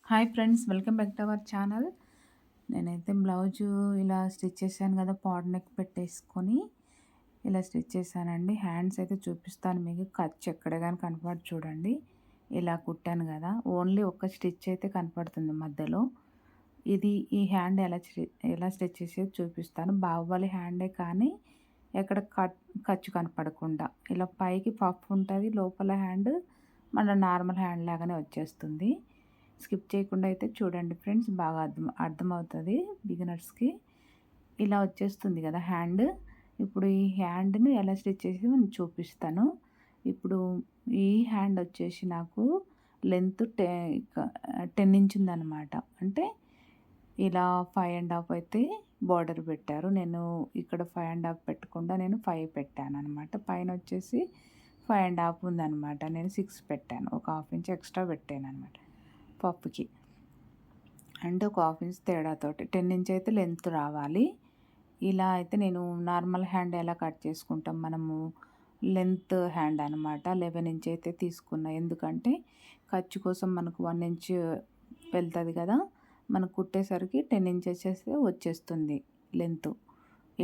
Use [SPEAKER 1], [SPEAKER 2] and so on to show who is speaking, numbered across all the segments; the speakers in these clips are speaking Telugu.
[SPEAKER 1] Hi friends, welcome back to our channel. నేనైతే బ్లౌజు ఇలా స్టిచ్ చేశాను కదా, పాడ్ నెక్ పెట్టేసుకొని ఇలా స్టిచ్ చేశానండి. హ్యాండ్స్ అయితే చూపిస్తాను మీకు. ఖర్చు ఎక్కడ కానీ కనపడి చూడండి. ఇలా కుట్టాను కదా, ఓన్లీ ఒక స్టిచ్ అయితే కనపడుతుంది మధ్యలో. ఈ హ్యాండ్ ఎలా స్టిచ్ చేసేది చూపిస్తాను. బాహుబలి హ్యాండే కానీ ఎక్కడ ఖర్చు కనపడకుండా ఇలా పైకి పఫ్ ఉంటుంది, లోపల హ్యాండ్ మన నార్మల్ హ్యాండ్ లాగానే వచ్చేస్తుంది. స్కిప్ చేయకుండా అయితే చూడండి ఫ్రెండ్స్, బాగా అర్థమవుతుంది బిగినర్స్కి. ఇలా వచ్చేస్తుంది కదా హ్యాండ్. ఇప్పుడు ఈ హ్యాండ్ని ఎలా స్టిచ్ చేసి నేను చూపిస్తాను. ఇప్పుడు ఈ హ్యాండ్ వచ్చేసి నాకు లెంత్ 10 ఇంచ్ ఉందన్నమాట. అంటే ఇలా 5.5 అయితే బార్డర్ పెట్టారు. నేను ఇక్కడ 5.5 పెట్టకుండా నేను 5 పెట్టాను అనమాట. పైన వచ్చేసి 5.5 ఉందన్నమాట. నేను 6 పెట్టాను. ఒక హాఫ్ ఇంచ్ ఎక్స్ట్రా పెట్టాను అనమాట పప్పుకి. అంటే ఒక హాఫ్ ఇంచ్ తేడాతోటి 10 ఇంచ్ అయితే లెంత్ రావాలి. ఇలా అయితే నేను నార్మల్ హ్యాండ్ ఎలా కట్ చేసుకుంటాం మనము, లెంత్ హ్యాండ్ అనమాట 11 ఇంచ్ అయితే తీసుకున్నా. ఎందుకంటే ఖర్చు కోసం మనకు 1 ఇంచ్ వెళ్తుంది కదా, మనకు కుట్టేసరికి 10 ఇంచెస్ వచ్చేస్తుంది లెంత్.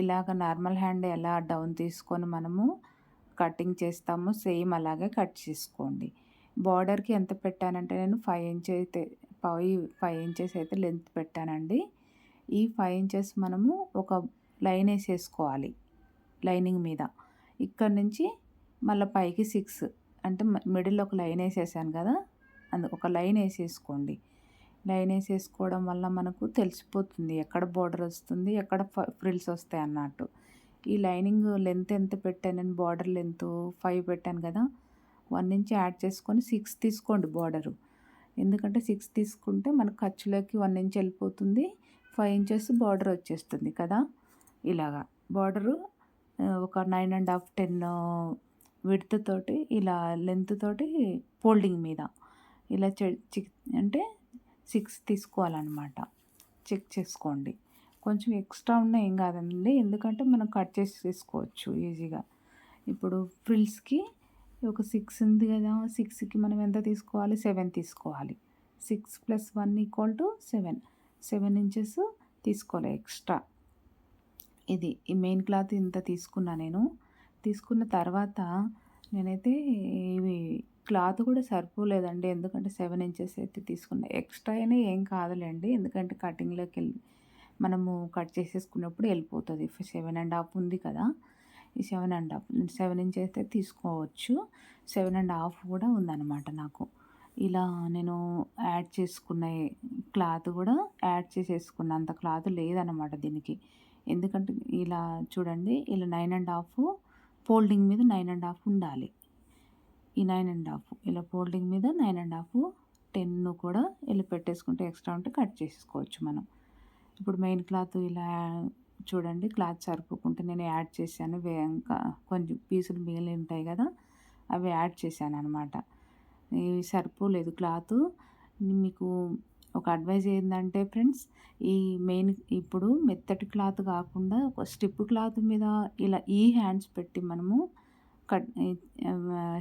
[SPEAKER 1] ఇలాగ నార్మల్ హ్యాండ్ ఎలా డౌన్ తీసుకొని మనము కటింగ్ చేస్తామో సేమ్ అలాగే కట్ చేసుకోండి. బార్డర్కి ఎంత పెట్టానంటే నేను 5 ఇంచెస్ అయితే లెంత్ పెట్టానండి. ఈ 5 ఇంచెస్ మనము ఒక లైన్ వేసేసుకోవాలి లైనింగ్ మీద. ఇక్కడ నుంచి మళ్ళీ పైకి 6 అంటే మిడిల్లో ఒక లైన్ వేసేసాను కదా, ఒక లైన్ వేసేసుకోండి. లైన్ వేసేసుకోవడం వల్ల మనకు తెలిసిపోతుంది ఎక్కడ బార్డర్ వస్తుంది, ఎక్కడ ఫ్రిల్స్ వస్తాయి అన్నట్టు. ఈ లైనింగ్ లెంత్ ఎంత పెట్టాను నేను, బార్డర్ లెంత్ 5 పెట్టాను కదా, 1 ఇంచ్ యాడ్ చేసుకొని 6 తీసుకోండి బార్డరు. ఎందుకంటే 6 తీసుకుంటే మనకు ఖర్చులోకి 1 ఇంచ్ వెళ్ళిపోతుంది, 5 ఇంచెస్ బార్డర్ వచ్చేస్తుంది కదా. ఇలాగా బార్డరు ఒక 9.5 10 విడ్త్ తోటి ఇలా లెంత్ తోటి ఫోల్డింగ్ మీద ఇలా అంటే 6 తీసుకోవాలన్నమాట. చెక్ చేసుకోండి. కొంచెం ఎక్స్ట్రా ఉన్నా ఏం కాదండి, ఎందుకంటే మనం కట్ చేసి తీసుకోవచ్చు ఈజీగా. ఇప్పుడు ఫ్రిల్స్కి ఒక 6 ఉంది కదా, 6కి మనం ఎంత తీసుకోవాలి, 7 తీసుకోవాలి. 6 + 1 = 7 ఇంచెస్ తీసుకోవాలి ఎక్స్ట్రా. ఈ మెయిన్ క్లాత్ ఇంత తీసుకున్నా నేను. తీసుకున్న తర్వాత నేనైతే ఇవి క్లాత్ కూడా సరిపోలేదండి, ఎందుకంటే 7 ఇంచెస్ అయితే తీసుకున్నా. ఎక్స్ట్రా అయినా ఏం కాదులేండి, ఎందుకంటే కటింగ్లోకి మనము కట్ చేసేసుకున్నప్పుడు వెళ్ళిపోతుంది. 7.5 ఉంది కదా, ఈ 7 ఇంచ్ అయితే తీసుకోవచ్చు. 7.5 కూడా ఉందన్నమాట నాకు. ఇలా నేను యాడ్ చేసుకున్న క్లాత్ కూడా యాడ్ చేసేసుకున్న అంత క్లాత్ లేదన్నమాట దీనికి. ఎందుకంటే ఇలా చూడండి, ఇలా 9.5 ఫోల్డింగ్ మీద 9.5 ఉండాలి. ఈ 9.5 ఇలా ఫోల్డింగ్ మీద 9.5 10 కూడా ఇలా పెట్టేసుకుంటే ఎక్స్ట్రా ఉంటే కట్ చేసుకోవచ్చు మనం. ఇప్పుడు మెయిన్ క్లాత్ ఇలా చూడండి, క్లాత్ సరిపోకుంటే నేను యాడ్ చేశాను. ఇంకా కొంచెం పీసులు మిగిలి ఉంటాయి కదా, అవి యాడ్ చేశాను అనమాట. ఇవి సరిపోలేదు క్లాత్. మీకు ఒక అడ్వైజ్ ఏంటంటే ఫ్రెండ్స్, ఈ మెయిన్ ఇప్పుడు మెత్తటి క్లాత్ కాకుండా ఒక స్టిప్ క్లాత్ మీద ఇలా ఈ హ్యాండ్స్ పెట్టి మనము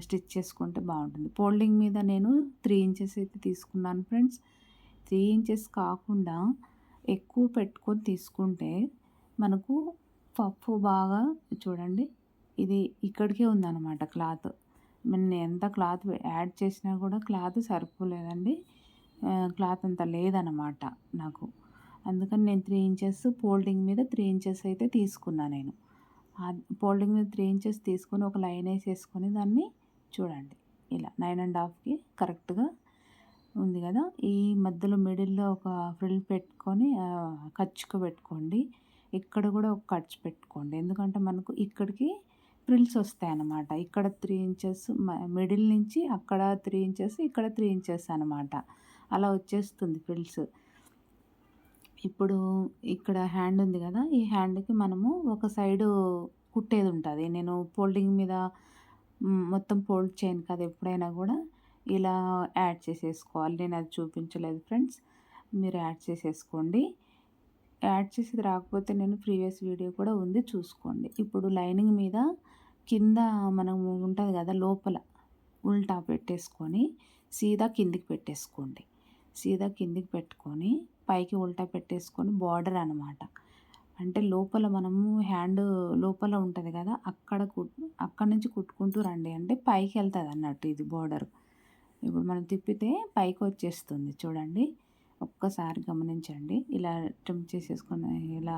[SPEAKER 1] స్టిచ్ చేసుకుంటే బాగుంటుంది. ఫోల్డింగ్ మీద నేను 3 ఇంచెస్ అయితే తీసుకున్నాను ఫ్రెండ్స్. 3 ఇంచెస్ కాకుండా ఎక్కువ పెట్టుకొని తీసుకుంటే మనకు పప్పు బాగా చూడండి, ఇది ఇక్కడికే ఉందన్నమాట క్లాత్. నేను ఎంత క్లాత్ యాడ్ చేసినా కూడా క్లాత్ సరిపోలేదండి. క్లాత్ అంత లేదన్నమాట నాకు. అందుకని నేను 3 ఇంచెస్ ఫోల్డింగ్ మీద 3 ఇంచెస్ అయితే తీసుకున్నా నేను. ఫోల్డింగ్ మీద 3 ఇంచెస్ తీసుకొని ఒక లైన్ వేసేసుకొని దాన్ని చూడండి ఇలా 9.5కి కరెక్ట్గా ఉంది కదా. ఈ మధ్యలో మిడిల్లో ఒక ఫ్రిల్ పెట్టుకొని ఖర్చుకు పెట్టుకోండి. ఇక్కడ కూడా ఒక ఖర్చు పెట్టుకోండి, ఎందుకంటే మనకు ఇక్కడికి ఫ్రిల్స్ వస్తాయన్నమాట. ఇక్కడ 3 ఇంచెస్ మిడిల్ నుంచి అక్కడ 3 ఇంచెస్, ఇక్కడ 3 ఇంచెస్ అనమాట. అలా వచ్చేస్తుంది ఫ్రిల్స్. ఇప్పుడు ఇక్కడ హ్యాండ్ ఉంది కదా, ఈ హ్యాండ్కి మనము ఒక సైడు కుట్టేది ఉంటుంది. నేను ఫోల్డింగ్ మీద మొత్తం ఫోల్డ్ చేయను కదా ఎప్పుడైనా కూడా, ఇలా యాడ్ చేసేసుకోవాలి. నేను అది చూపించలేదు ఫ్రెండ్స్, మీరు యాడ్ చేసేసుకోండి. యాడ్ చేసేది రాకపోతే నేను ప్రీవియస్ వీడియో కూడా ఉంది, చూసుకోండి. ఇప్పుడు లైనింగ్ మీద కింద మనము ఉంటుంది కదా, లోపల ఉల్టా పెట్టేసుకొని సీదా కిందికి పెట్టేసుకోండి. సీదా కిందికి పెట్టుకొని పైకి ఉల్టా పెట్టేసుకొని బార్డర్ అనమాట. అంటే లోపల మనము హ్యాండ్ లోపల ఉంటది కదా! అక్కడి నుంచి కుట్టుకుంటూ రండి. అంటే పైకెళ్తది అన్నట్టు ఇది బార్డర్. ఇప్పుడు మనం తిప్పితే పైకొచ్చేస్తుంది చూడండి. ఒక్కసారి గమనించండి. ఇలా ట్రిమ్ చేసేసుకొని ఇలా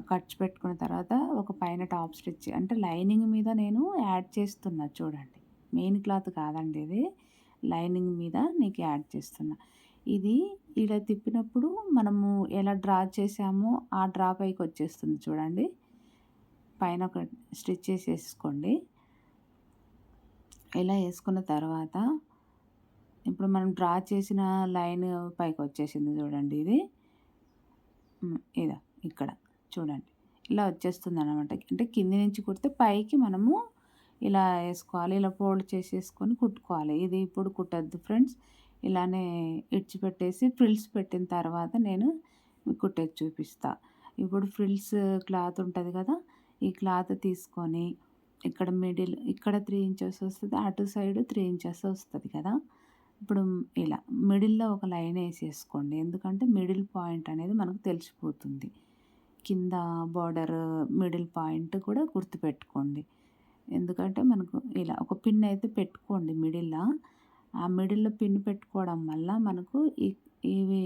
[SPEAKER 1] కట్స్ పెట్టుకున్న తర్వాత ఒక పైన టాప్ స్టిచ్ అంటే లైనింగ్ మీద నేను యాడ్ చేస్తున్నా చూడండి. మెయిన్ క్లాత్ కాదండి ఇది. లైనింగ్ మీద నీకు యాడ్ చేస్తున్నా. ఇది ఇలా తిప్పినప్పుడు మనము ఎలా డ్రా చేసామో ఆ డ్రా పైకొచ్చేస్తుంది చూడండి. పైన ఒక స్టిచ్ చేసేసుకోండి. ఇలా ఏసుకున్న తర్వాత ఇప్పుడు మనం డ్రా చేసిన లైన్ పైకొచ్చేసింది చూడండి ఇది. ఇదా ఇక్కడ చూడండి. ఇలా వచ్చేస్తుందనమాట. అంటే కింది నుంచి కుడితే పైకి మనము ఇలా ఏసుకోవాలి. ఇలా ఫోల్డ్ చేసేసుకొని కుట్టుకోవాలి. ఇది ఇప్పుడు కుట్టొద్దు ఫ్రెండ్స్. ఇలానే ఇడిచిపెట్టేసి ఫ్రిల్స్ పెట్టిన తర్వాత నేను మీకు కుట్టేది చూపిస్తా. ఇప్పుడు ఫ్రిల్స్ క్లాత్ ఉంటది కదా! ఈ క్లాత్ తీసుకొని ఇక్కడ మిడిల్ ఇక్కడ 3 ఇంచెస్ వస్తది. అటు సైడ్ 3 ఇంచెస్ వస్తది కదా! ఇప్పుడు ఇలా మిడిల్‌లో ఒక లైన్ ఏసేసుకోండి. ఎందుకంటే మిడిల్ పాయింట్ అనేది మనకు తెలిసిపోతుంది. కింద బార్డర్ మిడిల్ పాయింట్ కూడా గుర్తుపెట్టుకోండి. ఎందుకంటే మనకు ఇలా ఒక పిన్ అయితే పెట్టుకోండి మిడిల్‌లో. ఆ మిడిల్‌లో పిన్ పెట్టుకోవడం వల్ల మనకు ఇవి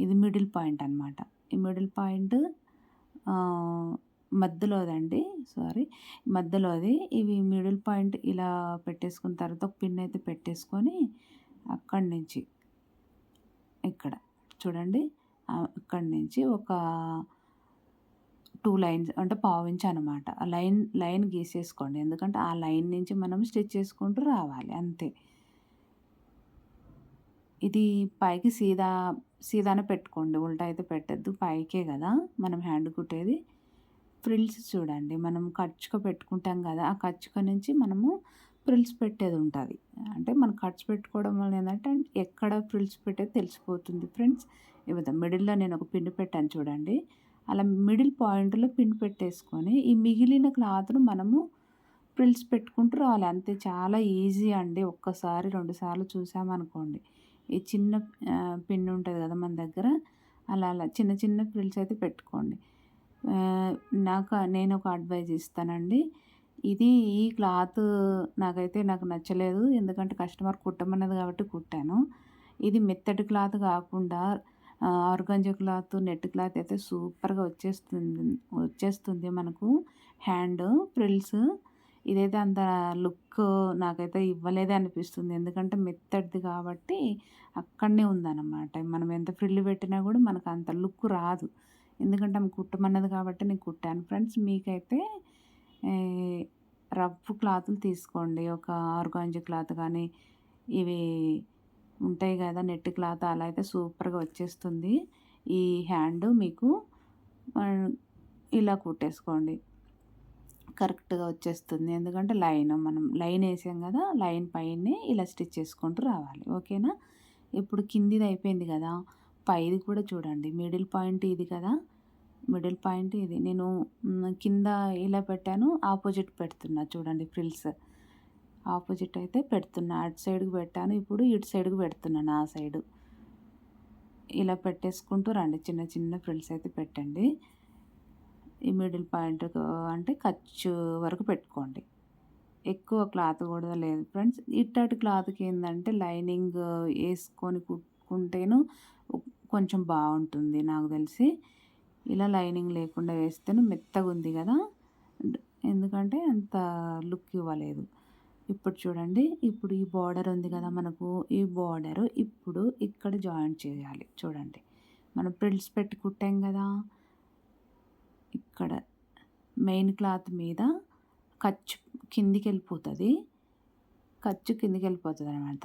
[SPEAKER 1] ఇది మిడిల్ పాయింట్ అనమాట. ఈ మిడిల్ పాయింట్ మధ్యలోదండి. మధ్యలోది. ఇవి మిడిల్ పాయింట్ ఇలా పెట్టేసుకున్న తర్వాత ఒక పిన్ అయితే పెట్టేసుకొని అక్కడి నుంచి ఇక్కడ చూడండి. అక్కడి నుంచి ఒక 2 లైన్స్ అంటే పావించ్ అనమాట. ఆ లైన్ గీసేసుకోండి. ఎందుకంటే ఆ లైన్ నుంచి మనం స్టిచ్ చేసుకుంటూ రావాలి అంతే. ఇది పైకి సీదానే పెట్టుకోండి. ఉల్టా అయితే పెట్టొద్దు. పైకే కదా మనం హ్యాండ్ కుట్టేది. ఫ్రిల్స్ చూడండి. మనం ఖర్చుగా పెట్టుకుంటాం కదా! ఆ ఖర్చుక నుంచి మనము ఫ్రిల్స్ పెట్టేది ఉంటది. అంటే మనం ఖర్చు పెట్టుకోవడం వల్ల ఏందంటే ఎక్కడ ఫ్రిల్స్ పెట్టేది తెలిసిపోతుంది ఫ్రెండ్స్. మిడిల్‌లో నేను ఒక పిన్ పెట్టాను చూడండి. అలా మిడిల్ పాయింట్‌లో పిన్ పెట్టేసుకొని ఈ మిగిలిన క్లాత్‌ను మనము ఫ్రిల్స్ పెట్టుకుంటూ రావాలి. అంతే చాలా ఈజీ అండి. ఒక్కసారి 2 సార్లు చూసామనుకోండి. ఈ చిన్న పిన్ ఉంటది కదా మన దగ్గర. అలా చిన్న చిన్న ఫ్రిల్స్ అయితే పెట్టుకోండి. నేనొక అడ్వైజ్ ఇస్తానండి. ఈ క్లాత్ నాకు నచ్చలేదు. ఎందుకంటే కస్టమర్ కుట్టమన్నది కాబట్టి కుట్టాను. ఇది మెత్తటి క్లాత్ కాకుండా ఆర్గాంజా క్లాత్, నెట్ క్లాత్ అయితే సూపర్‌గా వచ్చేస్తుంది మనకు హ్యాండ్ ఫ్రిల్స్. ఇదైతే అంత లుక్ నాకైతే ఇవ్వలేదే అనిపిస్తుంది. ఎందుకంటే మెత్తటిది కాబట్టి అక్కడనే ఉందనమాట. మనం ఎంత ఫ్రిల్ పెట్టినా కూడా మనకు అంత లుక్ రాదు. ఎందుకంటే ఆమె కుట్టమన్నది కాబట్టి నేను కుట్టాను ఫ్రెండ్స్. మీకైతే రఫ్ క్లాతులు తీసుకోండి. ఒక ఆర్గాంజా క్లాత్ కానీ ఇవి ఉంటాయి కదా! నెట్ క్లాత్ అలా అయితే సూపర్‌గా వచ్చేస్తుంది. ఈ హ్యాండ్ మీకు ఇలా కుట్టేసుకోండి. కరెక్ట్‌గా వచ్చేస్తుంది. ఎందుకంటే మనం లైన్ ఏసాం కదా! లైన్ పైనే ఇలా స్టిచ్ చేసుకుంటూ రావాలి. ఓకేనా? ఇప్పుడు కిందిది అయిపోయింది కదా! పైది కూడా చూడండి. మిడిల్ పాయింట్ ఇది కదా! మిడిల్ పాయింట్ ఇది. నేను కింద ఇలా పెట్టాను. ఆపోజిట్ పెడుతున్నా చూడండి ఫ్రిల్స్. ఆపోజిట్ అయితే పెడుతున్నా. అటు సైడ్‌కి పెట్టాను. ఇప్పుడు ఇటు సైడ్‌కి పెడుతున్నాను ఆ సైడు. ఇలా పెట్టేసుకుంటూ రండి. చిన్న చిన్న ఫ్రిల్స్ అయితే పెట్టండి. ఈ మిడిల్ పాయింట్ అంటే ఖర్చు వరకు పెట్టుకోండి. ఎక్కువ క్లాత్ కూడా లేదు ఫ్రెండ్స్. ఇట్టటి క్లాత్‌కి ఏందంటే లైనింగ్ ఏసుకొని కుట్టుకుంటేను కొంచెం బావుంటుంది నాకు తెలిసి. ఇలా లైనింగ్ లేకుండా వేస్తేనే మెత్తగుంది కదా! ఎందుకంటే అంత లుక్ ఇవ్వలేదు. ఇప్పుడు చూడండి. ఇప్పుడు ఈ బార్డర్ ఉంది కదా మనకు. ఈ బార్డర్ ఇప్పుడు ఇక్కడ జాయింట్ చేయాలి చూడండి. మనం ఫ్రిల్స్ పెట్టి కుట్టాం కదా! ఇక్కడ మెయిన్ క్లాత్ మీద ఖర్చు కిందికెళ్ళిపోతది. ఖర్చు కిందికెళ్ళిపోతదనమాట.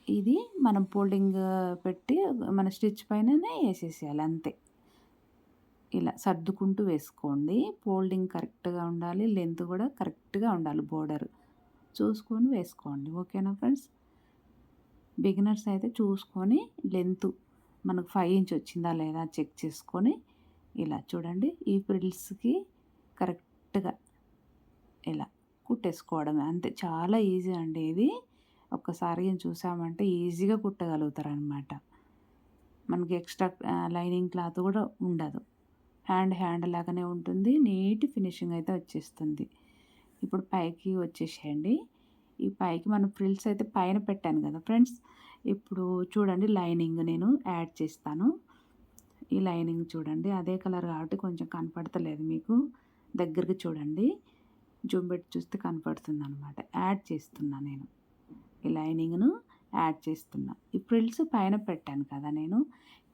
[SPEAKER 1] ఇది మనం ఫోల్డింగ్ పెట్టి మన స్టిచ్ పైననే ఏసేసేయాలి అంతే. ఇలా సర్దుకుంటూ వేసుకోండి. ఫోల్డింగ్ కరెక్ట్‌గా ఉండాలి. లెంత్ కూడా కరెక్ట్‌గా ఉండాలి బోర్డర్. చూసుకొని వేసుకోండి. ఓకేనా ఫ్రెండ్స్? బిగినర్స్ అయితే చూసుకొని లెంత్ మనకు 5 ఇంచ్ వచ్చిందా లేదా చెక్ చేసుకొని ఇలా చూడండి. ఈ ఫ్రిల్స్‌కి కరెక్ట్‌గా ఇలా కుట్టేసుకోవడమే అంతే. చాలా ఈజీ అండి ఇది. ఒక్కసారి చూసామంటే ఈజీగా కుట్టగలుగుతారనమాట. మనకి ఎక్స్ట్రా లైనింగ్ క్లాత్ కూడా ఉండదు. హ్యాండ్ లాగానే ఉంటుంది. నీట్ ఫినిషింగ్ అయితే వచ్చేస్తుంది. ఇప్పుడు పైకి వచ్చేసేయండి. ఈ పైకి మనం ఫ్రిల్స్ అయితే పైన పెట్టాను కదా ఫ్రెండ్స్. ఇప్పుడు చూడండి లైనింగ్ నేను యాడ్ చేస్తాను. ఈ లైనింగ్ చూడండి అదే కలర్ కాబట్టి కొంచెం కనపడతలేదు మీకు. దగ్గరికి చూడండి. జూమ్ పెట్టి చూస్తే కనపడుతుందనమాట. యాడ్ చేస్తున్నా నేను. ఈ లైనింగ్‌ను యాడ్ చేస్తున్నా. ఈ ఫ్రిల్స్ పైన పెట్టాను కదా నేను.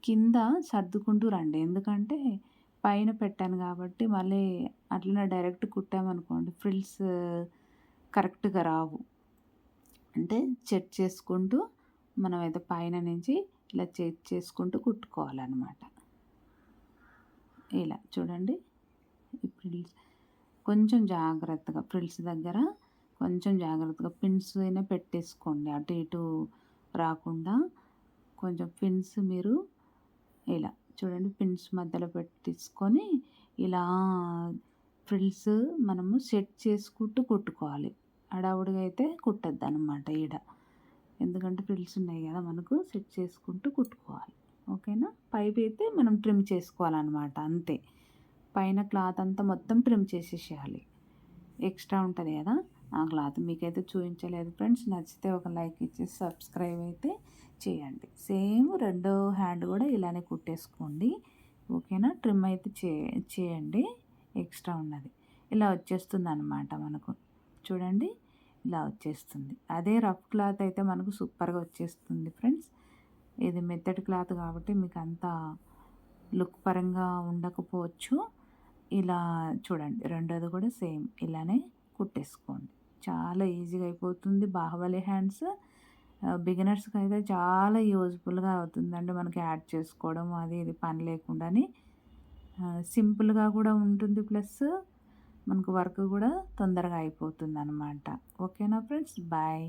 [SPEAKER 1] కింద సర్దుకుంటూ రండి. ఎందుకంటే పైన పెట్టాను కాబట్టి మళ్ళీ అట్లనే డైరెక్ట్ కుట్టామనుకోండి ఫ్రిల్స్ కరెక్ట్‌గా రావు. అంటే చెక్ చేసుకుంటూ మనమైతే పైన నుంచి ఇలా చెక్ చేసుకుంటూ కుట్టుకోవాలనమాట. ఇలా చూడండి. ఈ ఫ్రిల్స్ కొంచెం జాగ్రత్తగా ఫ్రిల్స్ దగ్గర కొంచెం జాగ్రత్తగా పిన్స్ అయినా పెట్టేసుకోండి. అటు ఇటు రాకుండా కొంచెం పిన్స్ మీరు ఇలా చూడండి పిన్స్ మధ్యలో పెట్టేసుకొని ఇలా ఫ్రిల్స్ మనము సెట్ చేసుకుంటూ కుట్టుకోవాలి. హడావుడిగా అయితే కుట్టొద్దనమాట ఈడ. ఎందుకంటే ఫ్రిల్స్ ఉన్నాయి కదా మనకు సెట్ చేసుకుంటూ కుట్టుకోవాలి. ఓకేనా? పైవైతే మనం ట్రిమ్ చేసుకోవాలనమాట అంతే. పైన క్లాత్ అంతా మొత్తం ట్రిమ్ చేసేసేయాలి. ఎక్స్ట్రా ఉంటుంది కదా ఆ క్లాత్ మీకైతే చూపించలేదు ఫ్రెండ్స్. నచ్చితే ఒక లైక్ ఇచ్చేసి సబ్స్క్రైబ్ అయితే చేయండి. సేమ్ రెండో హ్యాండ్ కూడా ఇలానే కుట్టేసుకోండి. ఓకేనా? ట్రిమ్ అయితే చేయండి. ఎక్స్ట్రా ఉన్నది ఇలా వచ్చేస్తుంది అనమాట మనకు. చూడండి ఇలా వచ్చేస్తుంది. అదే రఫ్ క్లాత్ అయితే మనకు సూపర్గా వచ్చేస్తుంది ఫ్రెండ్స్. ఇది మెత్తటి క్లాత్ కాబట్టి మీకు అంత లుక్ పరంగా ఉండకపోవచ్చు. ఇలా చూడండి రెండోది కూడా సేమ్ ఇలానే కుట్టేసుకోండి. చాలా ఈజీగా అయిపోతుంది. బాహుబలి హ్యాండ్స్ బిగినర్స్కి అయితే చాలా యూజ్ఫుల్గా అవుతుందండి. మనకి యాడ్ చేసుకోవడం అది ఇది పని లేకుండానే సింపుల్గా కూడా ఉంటుంది. ప్లస్ మనకు వర్క్ కూడా తొందరగా అయిపోతుందన్నమాట. ఓకేనా ఫ్రెండ్స్? బాయ్.